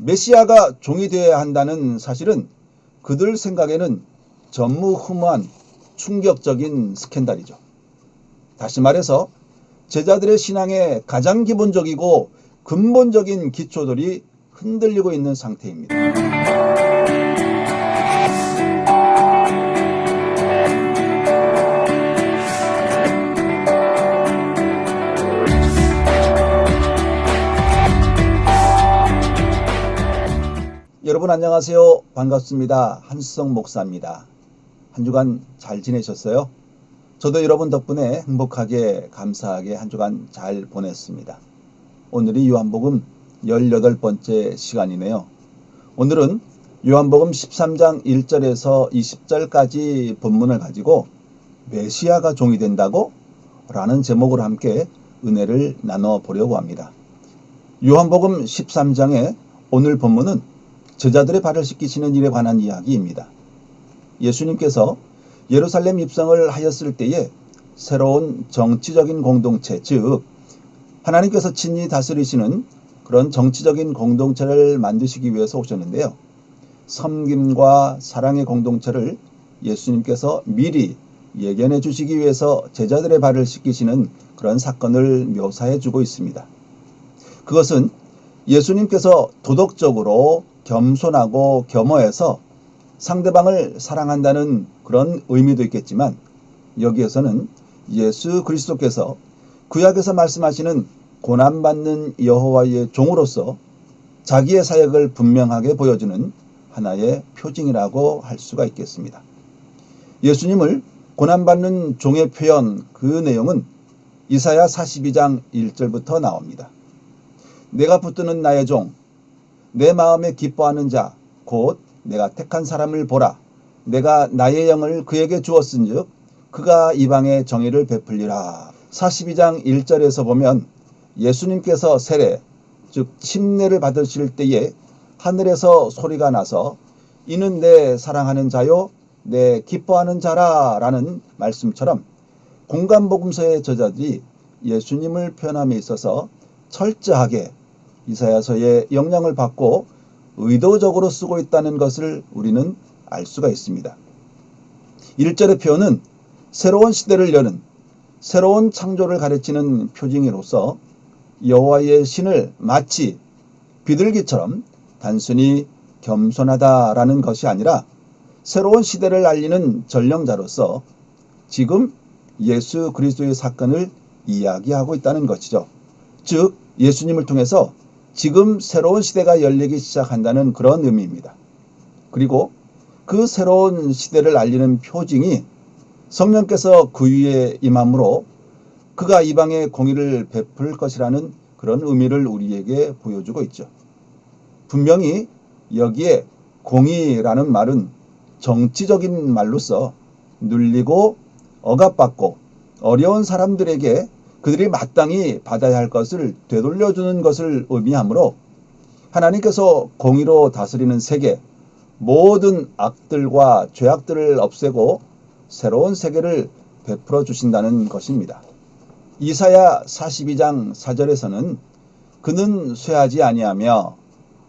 메시아가 종이 되어야 한다는 사실은 그들 생각에는 전무후무한 충격적인 스캔들이죠. 다시 말해서 제자들의 신앙의 가장 기본적이고 근본적인 기초들이 흔들리고 있는 상태입니다. 여러분 안녕하세요. 반갑습니다. 한수성 목사입니다. 한 주간 잘 지내셨어요? 저도 여러분 덕분에 행복하게 감사하게 한 주간 잘 보냈습니다. 오늘이 요한복음 18번째 시간이네요. 오늘은 요한복음 13장 1절에서 20절까지 본문을 가지고 메시아가 종이 된다고? 라는 제목으로 함께 은혜를 나눠보려고 합니다. 요한복음 13장의 오늘 본문은 제자들의 발을 씻기시는 일에 관한 이야기입니다. 예수님께서 예루살렘 입성을 하였을 때에 새로운 정치적인 공동체, 즉 하나님께서 친히 다스리시는 그런 정치적인 공동체를 만드시기 위해서 오셨는데요. 섬김과 사랑의 공동체를 예수님께서 미리 예견해 주시기 위해서 제자들의 발을 씻기시는 그런 사건을 묘사해 주고 있습니다. 그것은 예수님께서 도덕적으로 겸손하고 겸허해서 상대방을 사랑한다는 그런 의미도 있겠지만, 여기에서는 예수 그리스도께서 구약에서 말씀하시는 고난받는 여호와의 종으로서 자기의 사역을 분명하게 보여주는 하나의 표징이라고 할 수가 있겠습니다. 예수님을 고난받는 종의 표현, 그 내용은 이사야 42장 1절부터 나옵니다. 내가 붙드는 나의 종, 내 마음에 기뻐하는 자, 곧 내가 택한 사람을 보라. 내가 나의 영을 그에게 주었은즉 그가 이방에 정의를 베풀리라. 42장 1절에서 보면 예수님께서 세례, 즉 침례를 받으실 때에 하늘에서 소리가 나서 이는 내 사랑하는 자요 내 기뻐하는 자라 라는 말씀처럼 공간복음서의 저자들이 예수님을 표현함에 있어서 철저하게 이사야서의 영향을 받고 의도적으로 쓰고 있다는 것을 우리는 알 수가 있습니다. 1절의 표현은 새로운 시대를 여는 새로운 창조를 가르치는 표징으로서 여호와의 신을 마치 비둘기처럼 단순히 겸손하다라는 것이 아니라 새로운 시대를 알리는 전령자로서 지금 예수 그리스도의 사건을 이야기하고 있다는 것이죠. 즉 예수님을 통해서 지금 새로운 시대가 열리기 시작한다는 그런 의미입니다. 그리고 그 새로운 시대를 알리는 표징이 성령께서 그 위에 임함으로 그가 이방에 공의를 베풀 것이라는 그런 의미를 우리에게 보여주고 있죠. 분명히 여기에 공의라는 말은 정치적인 말로서 눌리고 억압받고 어려운 사람들에게 그들이 마땅히 받아야 할 것을 되돌려주는 것을 의미하므로 하나님께서 공의로 다스리는 세계, 모든 악들과 죄악들을 없애고 새로운 세계를 베풀어 주신다는 것입니다. 이사야 42장 4절에서는 그는 쇠하지 아니하며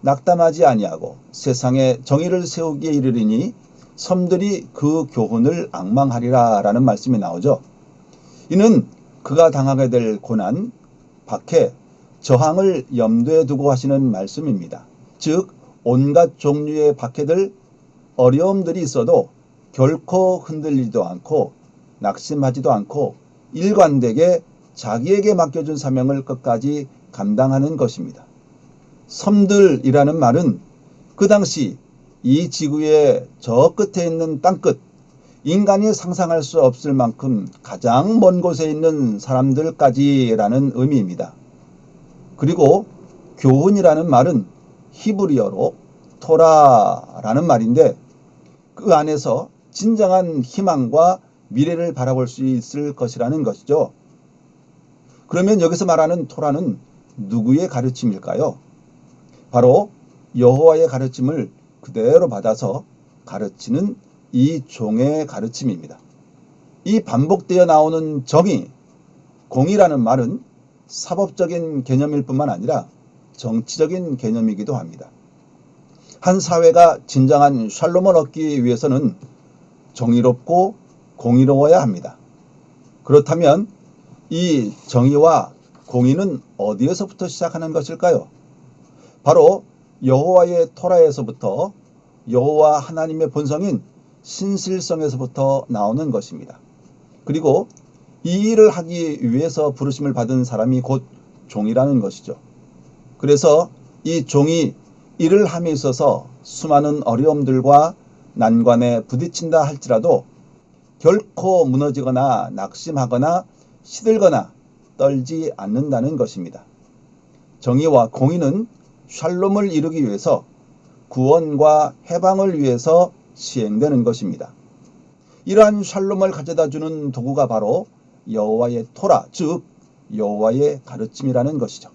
낙담하지 아니하고 세상에 정의를 세우기에 이르리니 섬들이 그 교훈을 앙망하리라 라는 말씀이 나오죠. 이는 그가 당하게 될 고난, 박해, 저항을 염두에 두고 하시는 말씀입니다. 즉 온갖 종류의 박해들, 어려움들이 있어도 결코 흔들리지도 않고 낙심하지도 않고 일관되게 자기에게 맡겨준 사명을 끝까지 감당하는 것입니다. 섬들이라는 말은 그 당시 이 지구의 저 끝에 있는 땅끝, 인간이 상상할 수 없을 만큼 가장 먼 곳에 있는 사람들까지라는 의미입니다. 그리고 교훈이라는 말은 히브리어로 토라라는 말인데 그 안에서 진정한 희망과 미래를 바라볼 수 있을 것이라는 것이죠. 그러면 여기서 말하는 토라는 누구의 가르침일까요? 바로 여호와의 가르침을 그대로 받아서 가르치는 이 종의 가르침입니다. 이 반복되어 나오는 정의, 공의라는 말은 사법적인 개념일 뿐만 아니라 정치적인 개념이기도 합니다. 한 사회가 진정한 샬롬을 얻기 위해서는 정의롭고 공의로워야 합니다. 그렇다면 이 정의와 공의는 어디에서부터 시작하는 것일까요? 바로 여호와의 토라에서부터, 여호와 하나님의 본성인 신실성에서부터 나오는 것입니다. 그리고 이 일을 하기 위해서 부르심을 받은 사람이 곧 종이라는 것이죠. 그래서 이 종이 일을 함에 있어서 수많은 어려움들과 난관에 부딪힌다 할지라도 결코 무너지거나 낙심하거나 시들거나 떨지 않는다는 것입니다. 정의와 공의는 샬롬을 이루기 위해서, 구원과 해방을 위해서 시행되는 것입니다. 이러한 샬롬을 가져다주는 도구가 바로 여호와의 토라, 즉 여호와의 가르침이라는 것이죠.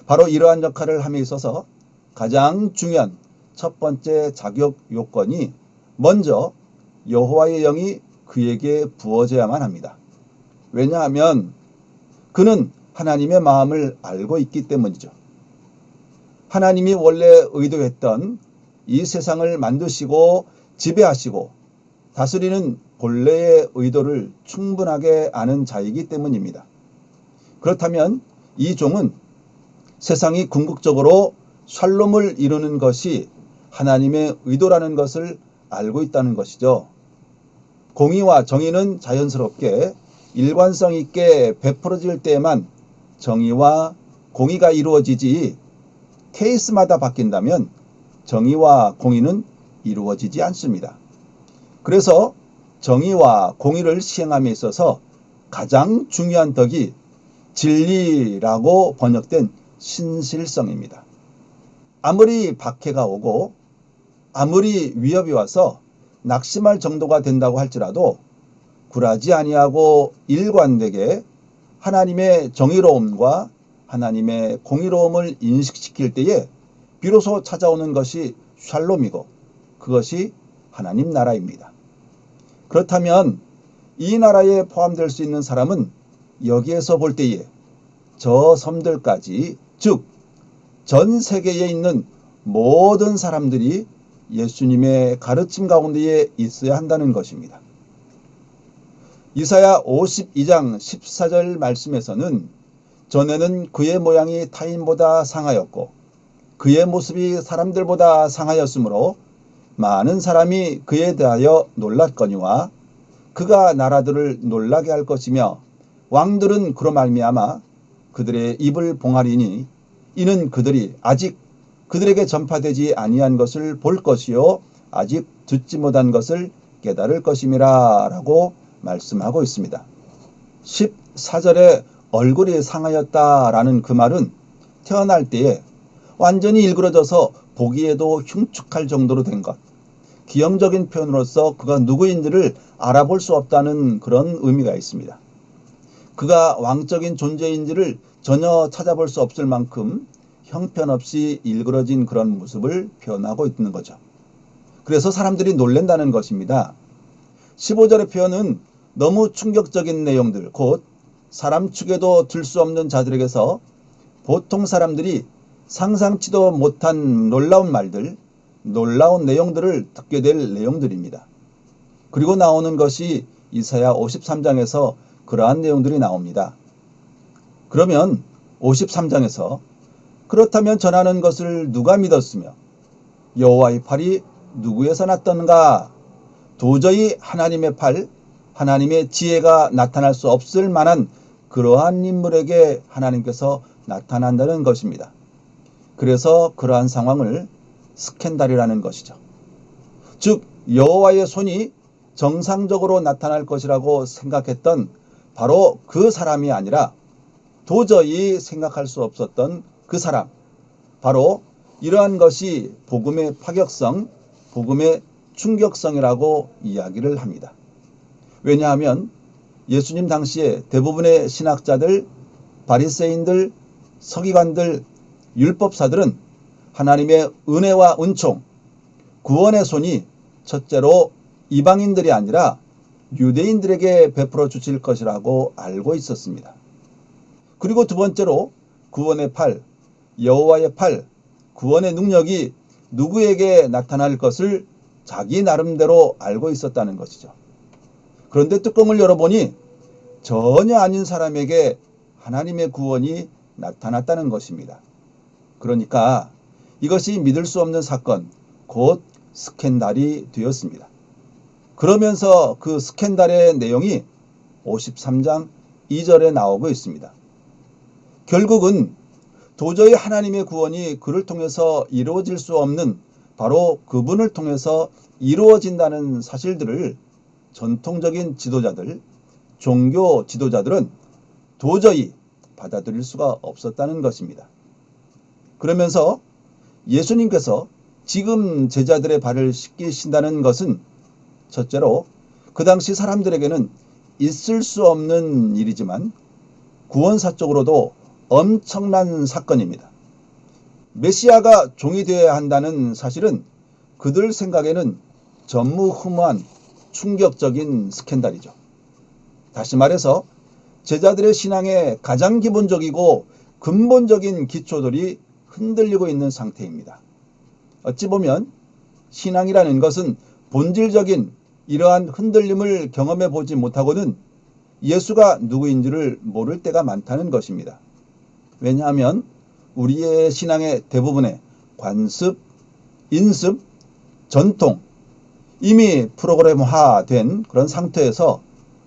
바로 이러한 역할을 함에 있어서 가장 중요한 첫 번째 자격 요건이 먼저 여호와의 영이 그에게 부어져야만 합니다. 왜냐하면 그는 하나님의 마음을 알고 있기 때문이죠. 하나님이 원래 의도했던 이 세상을 만드시고 지배하시고 다스리는 본래의 의도를 충분하게 아는 자이기 때문입니다. 그렇다면 이 종은 세상이 궁극적으로 샬롬을 이루는 것이 하나님의 의도라는 것을 알고 있다는 것이죠. 공의와 정의는 자연스럽게 일관성 있게 베풀어질 때에만 정의와 공의가 이루어지지, 케이스마다 바뀐다면 정의와 공의는 이루어지지 않습니다. 그래서 정의와 공의를 시행함에 있어서 가장 중요한 덕이 진리라고 번역된 신실성입니다. 아무리 박해가 오고 아무리 위협이 와서 낙심할 정도가 된다고 할지라도 굴하지 아니하고 일관되게 하나님의 정의로움과 하나님의 공의로움을 인식시킬 때에 비로소 찾아오는 것이 샬롬이고 그것이 하나님 나라입니다. 그렇다면 이 나라에 포함될 수 있는 사람은 여기에서 볼 때에 저 섬들까지, 즉 전 세계에 있는 모든 사람들이 예수님의 가르침 가운데에 있어야 한다는 것입니다. 이사야 52장 14절 말씀에서는 전에는 그의 모양이 타인보다 상하였고 그의 모습이 사람들보다 상하였으므로 많은 사람이 그에 대하여 놀랐거니와 그가 나라들을 놀라게 할 것이며 왕들은 그로 말미암아 그들의 입을 봉하리니 이는 그들이 아직 그들에게 전파되지 아니한 것을 볼 것이요 아직 듣지 못한 것을 깨달을 것임이라 라고 말씀하고 있습니다. 14절에 얼굴이 상하였다라는 그 말은 태어날 때에 완전히 일그러져서 보기에도 흉측할 정도로 된 것, 기형적인 표현으로서 그가 누구인지를 알아볼 수 없다는 그런 의미가 있습니다. 그가 왕적인 존재인지를 전혀 찾아볼 수 없을 만큼 형편없이 일그러진 그런 모습을 표현하고 있는 거죠. 그래서 사람들이 놀란다는 것입니다. 15절의 표현은 너무 충격적인 내용들, 곧 사람 축에도 들 수 없는 자들에게서 보통 사람들이 상상치도 못한 놀라운 말들, 놀라운 내용들을 듣게 될 내용들입니다. 그리고 나오는 것이 이사야 53장에서 그러한 내용들이 나옵니다. 그러면 53장에서 그렇다면 전하는 것을 누가 믿었으며 여호와의 팔이 누구에서 났던가? 도저히 하나님의 팔, 하나님의 지혜가 나타날 수 없을 만한 그러한 인물에게 하나님께서 나타난다는 것입니다. 그래서 그러한 상황을 스캔달이라는 것이죠. 즉 여호와의 손이 정상적으로 나타날 것이라고 생각했던 바로 그 사람이 아니라 도저히 생각할 수 없었던 그 사람, 바로 이러한 것이 복음의 파격성, 복음의 충격성이라고 이야기를 합니다. 왜냐하면 예수님 당시에 대부분의 신학자들, 바리새인들, 서기관들, 율법사들은 하나님의 은혜와 은총, 구원의 손이 첫째로 이방인들이 아니라 유대인들에게 베풀어 주실 것이라고 알고 있었습니다. 그리고 두 번째로 구원의 팔, 여호와의 팔, 구원의 능력이 누구에게 나타날 것을 자기 나름대로 알고 있었다는 것이죠. 그런데 뚜껑을 열어보니 전혀 아닌 사람에게 하나님의 구원이 나타났다는 것입니다. 그러니까 이것이 믿을 수 없는 사건, 곧 스캔들이 되었습니다. 그러면서 그 스캔들의 내용이 53장 2절에 나오고 있습니다. 결국은 도저히 하나님의 구원이 그를 통해서 이루어질 수 없는 바로 그분을 통해서 이루어진다는 사실들을 전통적인 지도자들, 종교 지도자들은 도저히 받아들일 수가 없었다는 것입니다. 그러면서 예수님께서 지금 제자들의 발을 씻기신다는 것은 첫째로 그 당시 사람들에게는 있을 수 없는 일이지만 구원사적으로도 엄청난 사건입니다. 메시아가 종이 되어야 한다는 사실은 그들 생각에는 전무후무한 충격적인 스캔들이죠. 다시 말해서 제자들의 신앙의 가장 기본적이고 근본적인 기초들이 흔들리고 있는 상태입니다. 어찌 보면 신앙이라는 것은 본질적인 이러한 흔들림을 경험해 보지 못하고는 예수가 누구인지를 모를 때가 많다는 것입니다. 왜냐하면 우리의 신앙의 대부분의 관습, 인습, 전통, 이미 프로그램화된 그런 상태에서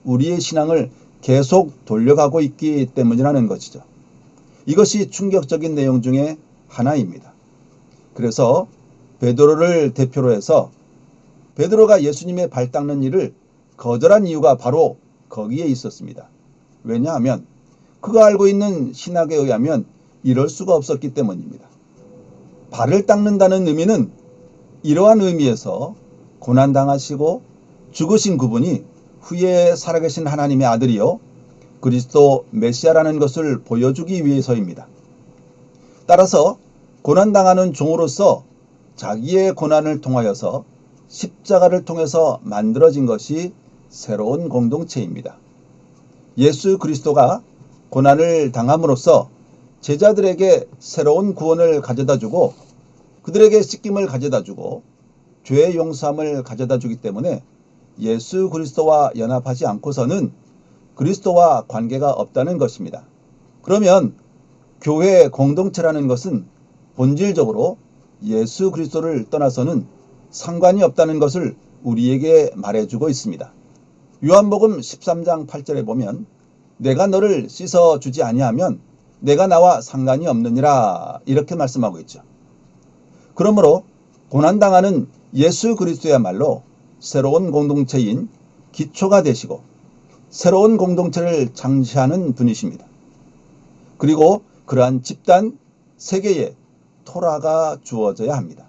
우리의 신앙을 계속 돌려가고 있기 때문이라는 것이죠. 이것이 충격적인 내용 중에 하나입니다. 그래서 베드로를 대표로 해서 베드로가 예수님의 발 닦는 일을 거절한 이유가 바로 거기에 있었습니다. 왜냐하면 그가 알고 있는 신학에 의하면 이럴 수가 없었기 때문입니다. 발을 닦는다는 의미는 이러한 의미에서 고난당하시고 죽으신 그분이 후에 살아계신 하나님의 아들이요 그리스도 메시아라는 것을 보여주기 위해서입니다. 따라서 고난당하는 종으로서 자기의 고난을 통하여서 십자가를 통해서 만들어진 것이 새로운 공동체입니다. 예수 그리스도가 고난을 당함으로써 제자들에게 새로운 구원을 가져다주고 그들에게 씻김을 가져다주고 죄의 용서함을 가져다주기 때문에 예수 그리스도와 연합하지 않고서는 그리스도와 관계가 없다는 것입니다. 그러면 교회 공동체라는 것은 본질적으로 예수 그리스도를 떠나서는 상관이 없다는 것을 우리에게 말해주고 있습니다. 요한복음 13장 8절에 보면 내가 너를 씻어주지 아니하면 내가 나와 상관이 없느니라 이렇게 말씀하고 있죠. 그러므로 고난당하는 예수 그리스도야말로 새로운 공동체인 기초가 되시고 새로운 공동체를 창시하는 분이십니다. 그리고 그러한 집단 세계에 토라가 주어져야 합니다.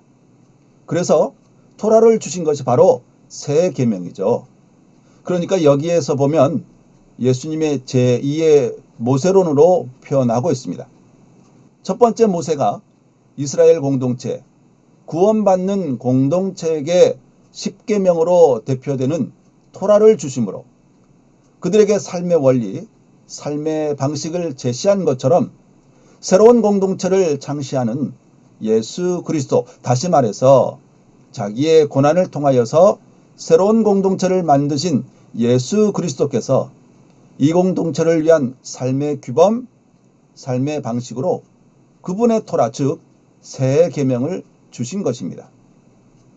그래서 토라를 주신 것이 바로 새 계명이죠. 그러니까 여기에서 보면 예수님의 제2의 모세론으로 표현하고 있습니다. 첫 번째 모세가 이스라엘 공동체, 구원받는 공동체에게 십계명으로 대표되는 토라를 주심으로 그들에게 삶의 원리, 삶의 방식을 제시한 것처럼 새로운 공동체를 창시하는 예수 그리스도, 다시 말해서 자기의 고난을 통하여서 새로운 공동체를 만드신 예수 그리스도께서 이 공동체를 위한 삶의 규범, 삶의 방식으로 그분의 토라, 즉 새 계명을 주신 것입니다.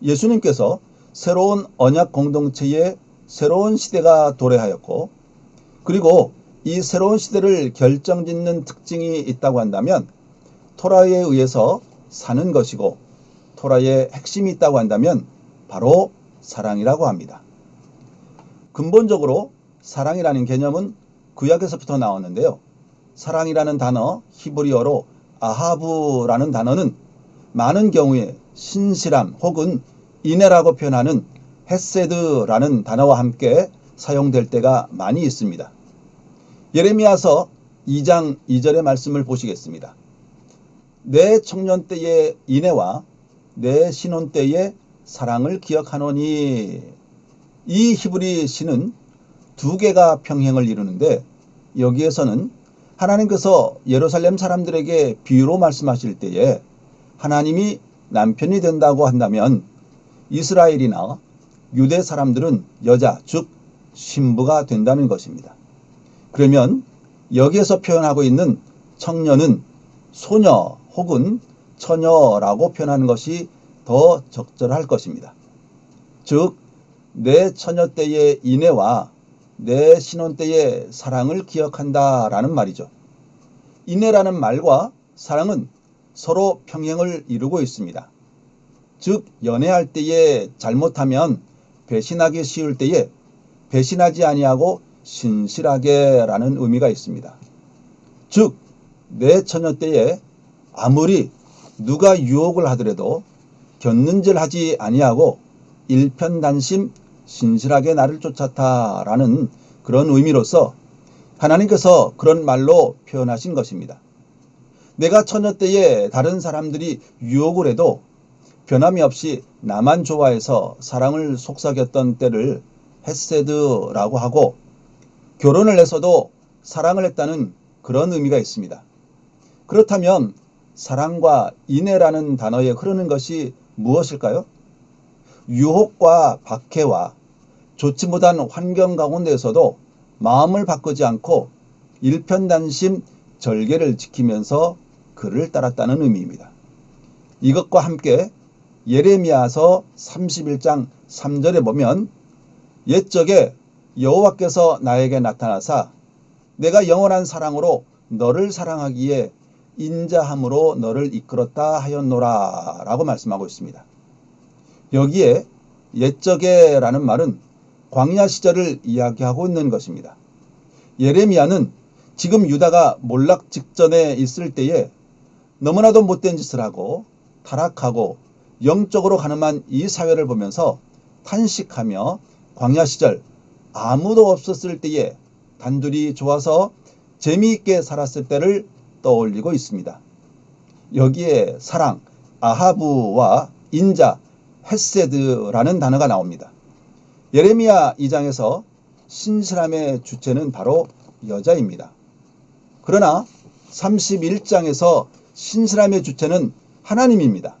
예수님께서 새로운 언약 공동체의 새로운 시대가 도래하였고 그리고 이 새로운 시대를 결정짓는 특징이 있다고 한다면 토라에 의해서 사는 것이고 토라의 핵심이 있다고 한다면 바로 사랑이라고 합니다. 근본적으로 사랑이라는 개념은 구약에서부터 나왔는데요. 사랑이라는 단어, 히브리어로 아하브라는 단어는 많은 경우에 신실함 혹은 인애라고 표현하는 헤세드라는 단어와 함께 사용될 때가 많이 있습니다. 예레미야서 2장 2절의 말씀을 보시겠습니다. 내 청년 때의 인애와 내 신혼 때의 사랑을 기억하노니. 이 히브리 시는 두 개가 평행을 이루는데 여기에서는 하나님께서 예루살렘 사람들에게 비유로 말씀하실 때에 하나님이 남편이 된다고 한다면 이스라엘이나 유대 사람들은 여자, 즉 신부가 된다는 것입니다. 그러면 여기에서 표현하고 있는 청년은 소녀 혹은 처녀라고 표현하는 것이 더 적절할 것입니다. 즉, 내 처녀 때의 인애와 내 신혼 때의 사랑을 기억한다라는 말이죠. 인애라는 말과 사랑은 서로 평행을 이루고 있습니다. 즉, 연애할 때에 잘못하면 배신하기 쉬울 때에 배신하지 아니하고 신실하게라는 의미가 있습니다. 즉, 내 처녀 때에 아무리 누가 유혹을 하더라도 곁눈질하지 아니하고 일편단심 신실하게 나를 쫓았다라는 그런 의미로서 하나님께서 그런 말로 표현하신 것입니다. 내가 처녀 때에 다른 사람들이 유혹을 해도 변함이 없이 나만 좋아해서 사랑을 속삭였던 때를 헤세드라고 하고, 결혼을 해서도 사랑을 했다는 그런 의미가 있습니다. 그렇다면 사랑과 인애라는 단어에 흐르는 것이 무엇일까요? 유혹과 박해와 좋지 못한 환경 가운데에서도 마음을 바꾸지 않고 일편단심 절개를 지키면서 그를 따랐다는 의미입니다. 이것과 함께 예레미야서 31장 3절에 보면 옛적에 여호와께서 나에게 나타나사 내가 영원한 사랑으로 너를 사랑하기에 인자함으로 너를 이끌었다 하였노라 라고 말씀하고 있습니다. 여기에 옛적에라는 말은 광야 시절을 이야기하고 있는 것입니다. 예레미야는 지금 유다가 몰락 직전에 있을 때에 너무나도 못된 짓을 하고 타락하고 영적으로 가늠한 이 사회를 보면서 탄식하며 광야 시절 아무도 없었을 때에 단둘이 좋아서 재미있게 살았을 때를 떠올리고 있습니다. 여기에 사랑, 아하브와 인자, 헤세드라는 단어가 나옵니다. 예레미야 2장에서 신실함의 주체는 바로 여자입니다. 그러나 31장에서 신실함의 주체는 하나님입니다.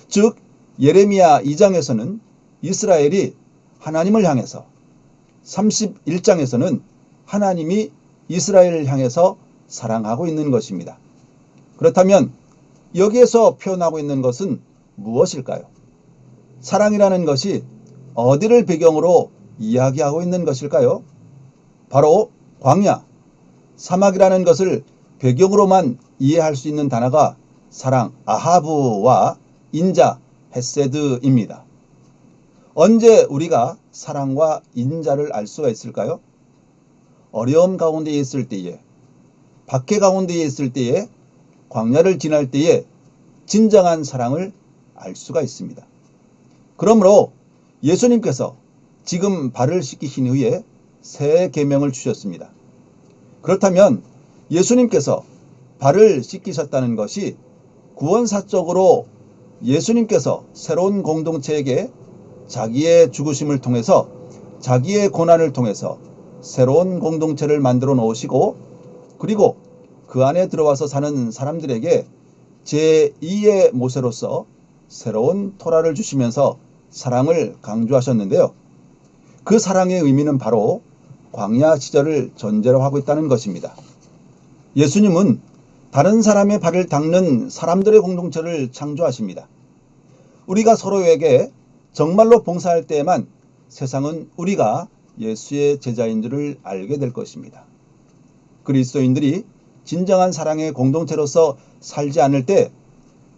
즉 예레미야 2장에서는 이스라엘이 하나님을 향해서, 31장에서는 하나님이 이스라엘을 향해서 사랑하고 있는 것입니다. 그렇다면 여기에서 표현하고 있는 것은 무엇일까요? 사랑이라는 것이 어디를 배경으로 이야기하고 있는 것일까요? 바로 광야, 사막이라는 것을 배경으로만 이해할 수 있는 단어가 사랑, 아하브와 인자, 헤세드입니다. 언제 우리가 사랑과 인자를 알 수가 있을까요? 어려움 가운데 있을 때에, 박해 가운데 있을 때에, 광야를 지날 때에 진정한 사랑을 알 수가 있습니다. 그러므로 예수님께서 지금 발을 씻기신 후에 새 계명을 주셨습니다. 그렇다면 예수님께서 발을 씻기셨다는 것이 구원사적으로 예수님께서 새로운 공동체에게 자기의 죽으심을 통해서, 자기의 고난을 통해서 새로운 공동체를 만들어 놓으시고, 그리고 그 안에 들어와서 사는 사람들에게 제2의 모세로서 새로운 토라를 주시면서 사랑을 강조하셨는데요. 그 사랑의 의미는 바로 광야 시절을 전제로 하고 있다는 것입니다. 예수님은 다른 사람의 발을 닦는 사람들의 공동체를 창조하십니다. 우리가 서로에게 정말로 봉사할 때에만 세상은 우리가 예수의 제자인 줄을 알게 될 것입니다. 그리스도인들이 진정한 사랑의 공동체로서 살지 않을 때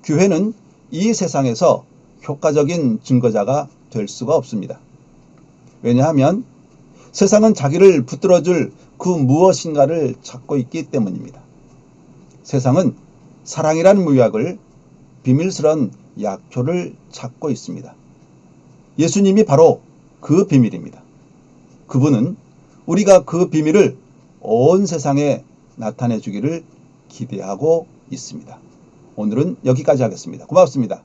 교회는 이 세상에서 효과적인 증거자가 될 수가 없습니다. 왜냐하면 세상은 자기를 붙들어줄 그 무엇인가를 찾고 있기 때문입니다. 세상은 사랑이라는 무약을, 비밀스런 약효를 찾고 있습니다. 예수님이 바로 그 비밀입니다. 그분은 우리가 그 비밀을 온 세상에 나타내 주기를 기대하고 있습니다. 오늘은 여기까지 하겠습니다. 고맙습니다.